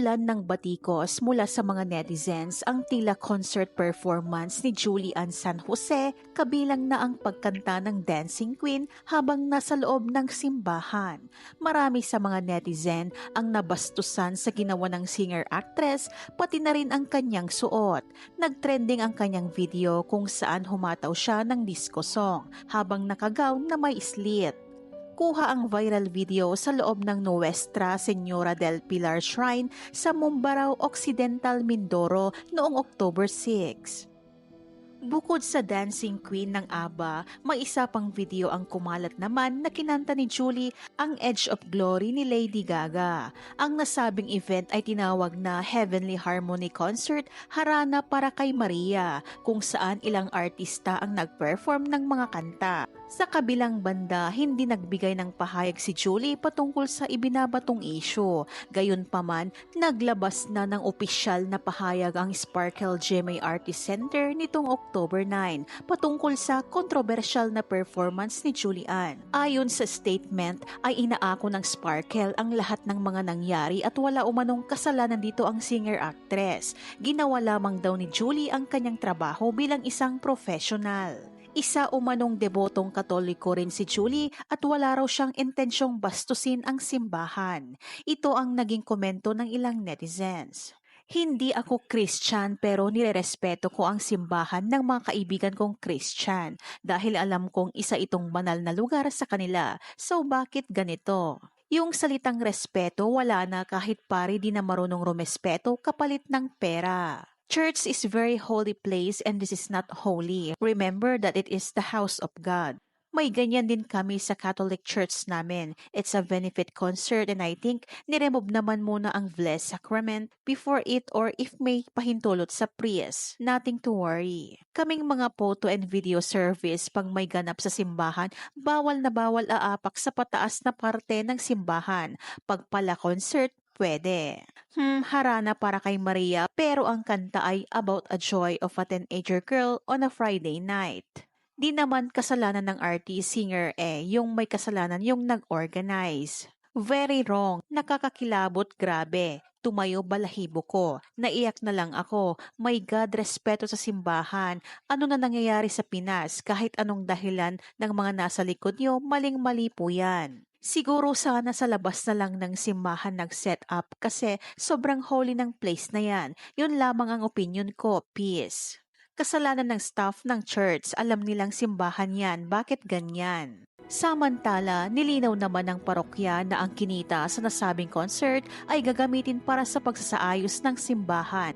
Ulan ng batikos mula sa mga netizens ang tila concert performance ni Julian San Jose kabilang na ang pagkanta ng Dancing Queen habang nasa loob ng simbahan. Marami sa mga netizen ang nabastusan sa ginawa ng singer-actress pati na rin ang kanyang suot. Nagtrending ang kanyang video kung saan humataw siya ng disco song habang nakagown na may slit. Kuha ang viral video sa loob ng Nuestra Señora del Pilar Shrine sa Mumbarao Occidental, Mindoro noong October 6. Bukod sa Dancing Queen ng ABBA, may isa pang video ang kumalat naman na kinanta ni Julie ang Edge of Glory ni Lady Gaga. Ang nasabing event ay tinawag na Heavenly Harmony Concert Harana para kay Maria, kung saan ilang artista ang nag-perform ng mga kanta. Sa kabilang banda, hindi nagbigay ng pahayag si Julie patungkol sa ibinabatong issue. Gayunpaman, naglabas na ng opisyal na pahayag ang Sparkle GMA Artist Center nitong October 9 patungkol sa kontrobersyal na performance ni Julian. Ayon sa statement, ay inaako ng Sparkle ang lahat ng mga nangyari at wala umanong kasalanan dito ang singer-actress. Ginawa lamang daw ni Julie ang kanyang trabaho bilang isang professional. Isa umanong debotong Katoliko rin si Julie at wala raw siyang intensyong bastusin ang simbahan. Ito ang naging komento ng ilang netizens. Hindi ako Christian pero nirerespeto ko ang simbahan ng mga kaibigan kong Christian dahil alam kong isa itong banal na lugar sa kanila. So bakit ganito? Yung salitang respeto wala na kahit pari di na marunong rumespeto kapalit ng pera. Church is very holy place and this is not holy. Remember that it is the house of God. May ganyan din kami sa Catholic Church namin. It's a benefit concert and I think niremove naman muna ang Blessed Sacrament before it or if may pahintulot sa priest. Nothing to worry. Kaming mga photo and video service pag may ganap sa simbahan, bawal na bawal aapak sa pataas na parte ng simbahan. Pag pala concert, pwede. Harana para kay Maria pero ang kanta ay about a joy of a teenager girl on a Friday night. Di naman kasalanan ng artist singer yung may kasalanan yung nag-organize. Very wrong, nakakakilabot grabe. Tumayo balahibo ko, naiyak na lang ako, my God, respeto sa simbahan. Ano na nangyayari sa Pinas kahit anong dahilan ng mga nasa likod nyo, maling-mali po yan. Siguro sana sa labas na lang ng simbahan nag-set up kasi sobrang holy ng place na yan. Yun lamang ang opinion ko, peace. Kasalanan ng staff ng church, alam nilang simbahan yan, bakit ganyan? Samantala, nilinaw naman ng parokya na ang kinita sa nasabing concert ay gagamitin para sa pagsasaayos ng simbahan.